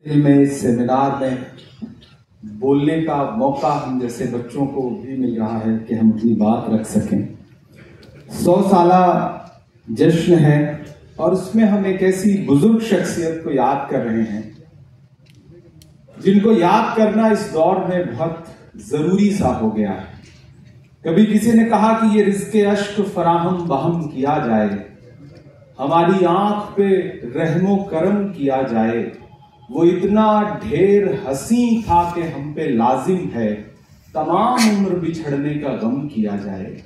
में इस सेमिनार में बोलने का मौका हम जैसे बच्चों को भी मिल रहा है कि हम अपनी बात रख सकें। 100 साला जश्न है और उसमें हम एक ऐसी बुजुर्ग शख्सियत को याद कर रहे हैं जिनको याद करना इस दौर में बहुत जरूरी सा हो गया है। कभी किसी ने कहा कि ये रिज़्क़े अश्क फराहम बहम किया जाए, हमारी आंख पे रहमो करम किया जाए, वो इतना ढेर हसी था कि हम पे लाजिम है तमाम उम्र बिछड़ने का गम किया जाए।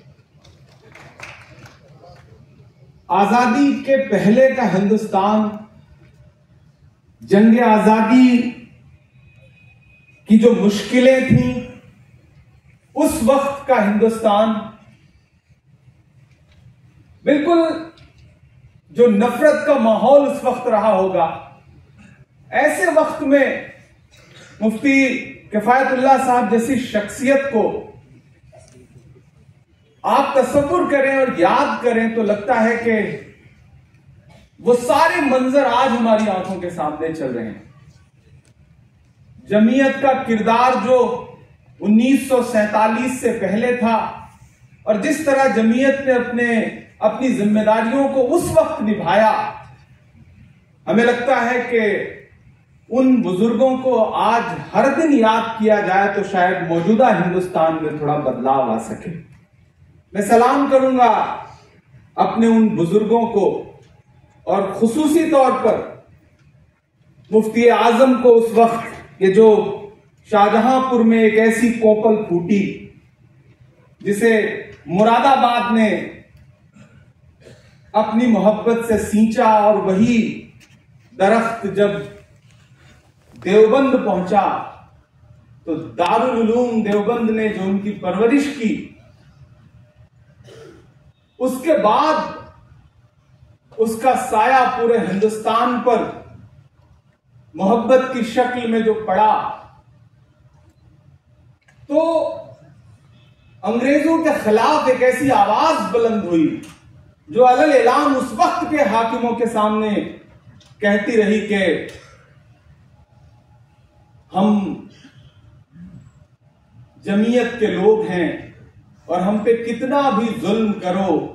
आजादी के पहले का हिंदुस्तान, जंग आजादी की जो मुश्किलें थी उस वक्त का हिंदुस्तान, बिल्कुल जो नफरत का माहौल उस वक्त रहा होगा, ऐसे वक्त में मुफ्ती किफायतुल्लाह साहब जैसी शख्सियत को आप तसव्वुर करें और याद करें तो लगता है कि वो सारे मंजर आज हमारी आंखों के सामने चल रहे हैं। जमीयत का किरदार जो 1947 से पहले था और जिस तरह जमीयत ने अपनी जिम्मेदारियों को उस वक्त निभाया, हमें लगता है कि उन बुजुर्गों को आज हर दिन याद किया जाए तो शायद मौजूदा हिंदुस्तान में थोड़ा बदलाव आ सके। मैं सलाम करूंगा अपने उन बुजुर्गों को और खुसूसी तौर पर मुफ्ती आजम को। उस वक्त ये जो शाहजहांपुर में एक ऐसी कोपल फूटी जिसे मुरादाबाद ने अपनी मोहब्बत से सींचा और वही दरख्त जब देवबंद पहुंचा तो दारुल उलूम देवबंद ने जो उनकी परवरिश की, उसके बाद उसका साया पूरे हिंदुस्तान पर मोहब्बत की शक्ल में जो पड़ा, तो अंग्रेजों के खिलाफ एक ऐसी आवाज बुलंद हुई जो अलल एलान उस वक्त के हाकिमों के सामने कहती रही कि हम जमीयत के लोग हैं और हम पे कितना भी जुल्म करो,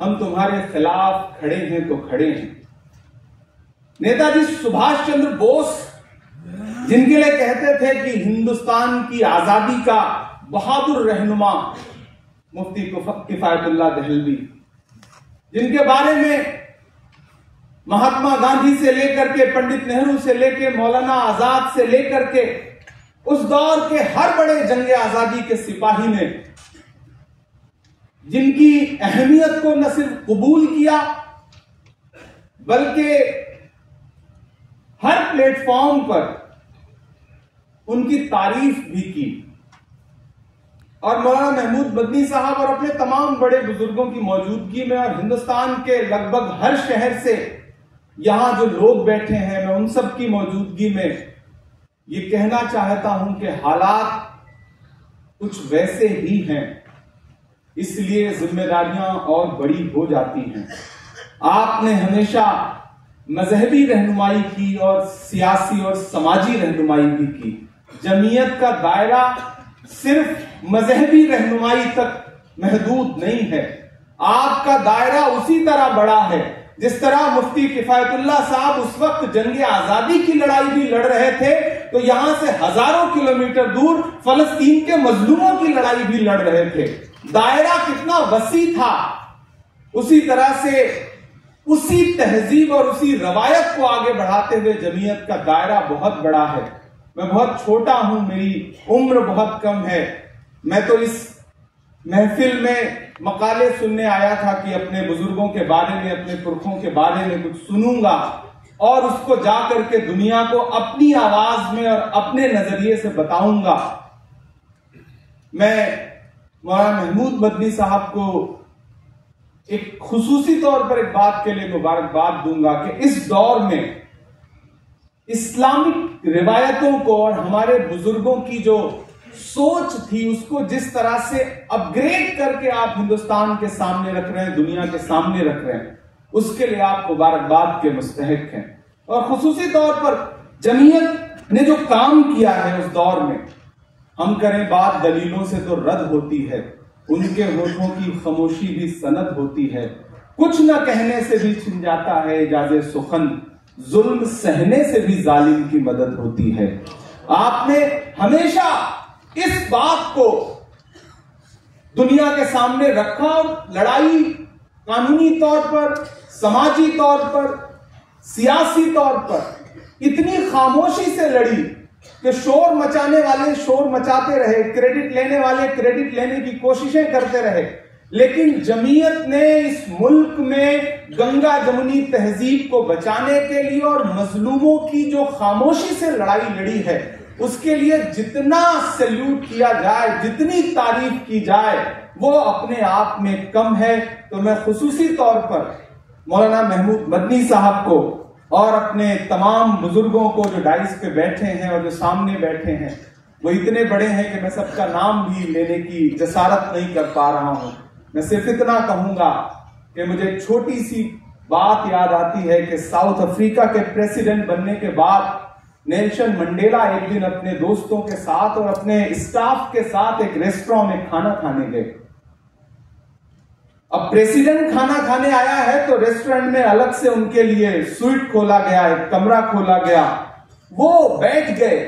हम तुम्हारे खिलाफ खड़े हैं तो खड़े हैं। नेताजी सुभाष चंद्र बोस, जिनके लिए कहते थे कि हिंदुस्तान की आजादी का बहादुर रहनुमा मुफ्ती किफायतुल्लाह दहलवी, जिनके बारे में महात्मा गांधी से लेकर के पंडित नेहरू से लेकर मौलाना आजाद से लेकर के उस दौर के हर बड़े जंग आजादी के सिपाही ने जिनकी अहमियत को न सिर्फ कबूल किया बल्कि हर प्लेटफॉर्म पर उनकी तारीफ भी की। और मौलाना महमूद मदनी साहब और अपने तमाम बड़े बुजुर्गों की मौजूदगी में और हिंदुस्तान के लगभग हर शहर से यहां जो लोग बैठे हैं, मैं उन सब की मौजूदगी में ये कहना चाहता हूं कि हालात कुछ वैसे ही हैं, इसलिए जिम्मेदारियां और बड़ी हो जाती हैं। आपने हमेशा मजहबी रहनुमाई की और सियासी और समाजी रहनुमाई भी की। जमीयत का दायरा सिर्फ मजहबी रहनुमाई तक महदूद नहीं है, आपका दायरा उसी तरह बड़ा है जिस तरह मुफ्ती किफायतुल्लाह साहब उस वक्त जंग आजादी की लड़ाई भी लड़ रहे थे तो यहां से हजारों किलोमीटर दूर फलस्तीन के मजलूमों की लड़ाई भी लड़ रहे थे। दायरा कितना वसी था, उसी तरह से उसी तहजीब और उसी रवायत को आगे बढ़ाते हुए जमीयत का दायरा बहुत बड़ा है। मैं बहुत छोटा हूं, मेरी उम्र बहुत कम है, मैं तो इस महफिल में मकाले सुनने आया था कि अपने बुजुर्गों के बारे में, अपने पुरखों के बारे में कुछ सुनूंगा और उसको जाकर के दुनिया को अपनी आवाज में और अपने नजरिए से बताऊंगा। मैं मौलाना महमूद मदनी साहब को एक खुसूसी तौर पर एक बात के लिए मुबारकबाद दूंगा कि इस दौर में इस्लामिक रिवायतों को और हमारे बुजुर्गों की जो सोच थी उसको जिस तरह से अपग्रेड करके आप हिंदुस्तान के सामने रख रहे हैं, दुनिया के सामने रख रहे हैं, उसके लिए आप मुबारकबाद के मुस्तहिक हैं। और खुसूसी तौर पर जमीयत ने जो काम किया है उस दौर में, हम करें बात दलीलों से तो रद्द होती है, उनके होठों की खामोशी भी सनद होती है। कुछ न कहने से भी छिन जाता है इजाज़े सुखन, जुल्म सहने से भी जालिम की मदद होती है। आपने हमेशा इस बात को दुनिया के सामने रखा और लड़ाई कानूनी तौर पर, समाजी तौर पर, सियासी तौर पर इतनी खामोशी से लड़ी कि शोर मचाने वाले शोर मचाते रहे, क्रेडिट लेने वाले क्रेडिट लेने की कोशिशें करते रहे, लेकिन जमीयत ने इस मुल्क में गंगा जमुनी तहजीब को बचाने के लिए और मजलूमों की जो खामोशी से लड़ाई लड़ी है उसके लिए जितना सैल्यूट किया जाए, जितनी तारीफ की जाए, वो अपने आप में कम है। तो मैं खुसूसी तौर पर मौलाना महमूद मदनी साहब को और अपने तमाम बुजुर्गों को जो डाइस पे बैठे हैं और जो सामने बैठे हैं, वो इतने बड़े हैं कि मैं सबका नाम भी लेने की जसारत नहीं कर पा रहा हूं। मैं सिर्फ इतना कहूंगा कि मुझे एक छोटी सी बात याद आती है कि साउथ अफ्रीका के प्रेसिडेंट बनने के बाद नेल्सन मंडेला एक दिन अपने दोस्तों के साथ और अपने स्टाफ के साथ एक रेस्टोरेंट में खाना खाने गए। अब प्रेसिडेंट खाना खाने आया है तो रेस्टोरेंट में अलग से उनके लिए स्वीट खोला गया, एक कमरा खोला गया, वो बैठ गए।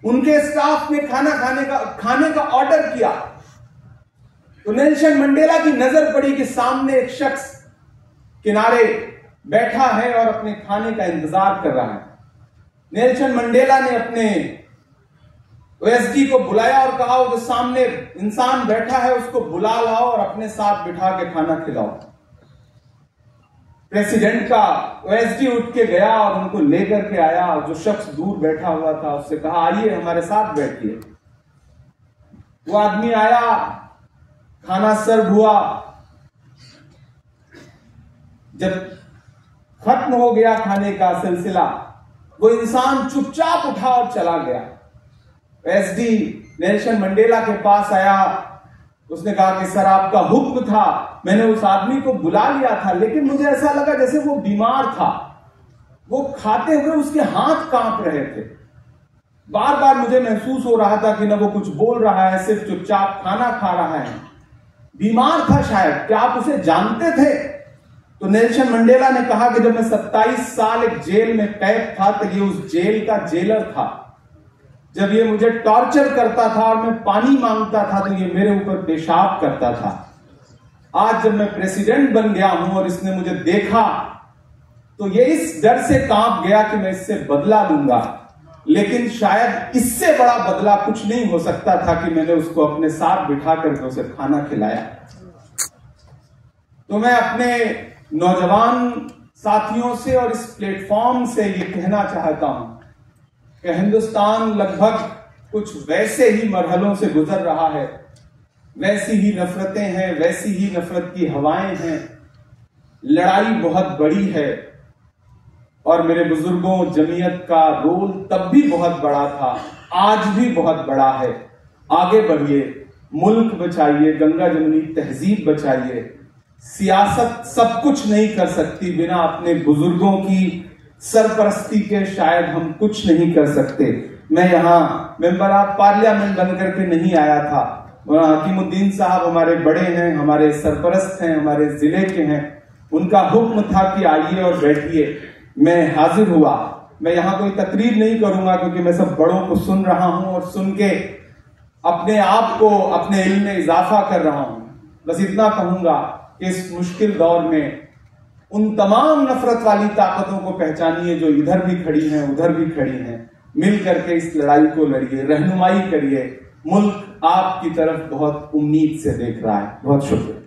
उनके स्टाफ ने खाने का ऑर्डर किया तो नेल्सन मंडेला की नजर पड़ी कि सामने एक शख्स किनारे बैठा है और अपने खाने का इंतजार कर रहा है। नेल्सन मंडेला ने अपने ओएसडी को बुलाया और कहा वो जो सामने इंसान बैठा है उसको बुला लाओ और अपने साथ बिठा के खाना खिलाओ। प्रेसिडेंट का ओएसडी उठ के गया और उनको लेकर के आया और जो शख्स दूर बैठा हुआ था उससे कहा आइए हमारे साथ बैठिए। वो आदमी आया, खाना सर्व हुआ। जब खत्म हो गया खाने का सिलसिला, वो इंसान चुपचाप उठा और चला गया। एसडी नेल्सन मंडेला के पास आया, उसने कहा कि सर आपका हुक्म था, मैंने उस आदमी को बुला लिया था, लेकिन मुझे ऐसा लगा जैसे वो बीमार था। वो खाते हुए उसके हाथ कांप रहे थे। बार बार मुझे महसूस हो रहा था कि न वो कुछ बोल रहा है, सिर्फ चुपचाप खाना खा रहा है। बीमार था शायद। क्या आप उसे जानते थे? तो नेल्सन मंडेला ने कहा कि जब मैं 27 साल एक जेल में कैद था तो ये उस जेल का जेलर था। जब ये मुझे टॉर्चर करता था और मैं पानी मांगता था तो ये मेरे ऊपर पेशाब करता था। आज जब मैं प्रेसिडेंट बन गया हूं और इसने मुझे देखा तो ये इस डर से कांप गया कि मैं इससे बदला लूंगा, लेकिन शायद इससे बड़ा बदला कुछ नहीं हो सकता था कि मैंने उसको अपने साथ बिठा करके उसे खाना खिलाया। तो मैं अपने नौजवान साथियों से और इस प्लेटफॉर्म से ये कहना चाहता हूं कि हिंदुस्तान लगभग कुछ वैसे ही मरहलों से गुजर रहा है, वैसी ही नफरतें हैं, वैसी ही नफरत की हवाएं हैं। लड़ाई बहुत बड़ी है और मेरे बुजुर्गों, जमीयत का रोल तब भी बहुत बड़ा था, आज भी बहुत बड़ा है। आगे बढ़िए, मुल्क बचाइए, गंगा जमुनी तहजीब बचाइए। सियासत सब कुछ नहीं कर सकती, बिना अपने बुजुर्गों की सरपरस्ती के शायद हम कुछ नहीं कर सकते। मैं यहाँ मेंबर ऑफ पार्लियामेंट बनकर के नहीं आया था। हकीमुद्दीन साहब हमारे बड़े हैं, हमारे सरपरस्त हैं, हमारे जिले के हैं। उनका हुक्म था कि आइए और बैठिए। मैं हाजिर हुआ। मैं यहाँ कोई तकरीर नहीं करूंगा क्योंकि मैं सब बड़ों को सुन रहा हूं और सुन के अपने आप को अपने इल्म में इजाफा कर रहा हूं। बस इतना कहूंगा कि इस मुश्किल दौर में उन तमाम नफरत वाली ताकतों को पहचानिए जो इधर भी खड़ी हैं, उधर भी खड़ी हैं। मिल करके इस लड़ाई को लड़िए, रहनुमाई करिए। मुल्क आपकी तरफ बहुत उम्मीद से देख रहा है। बहुत शुक्रिया।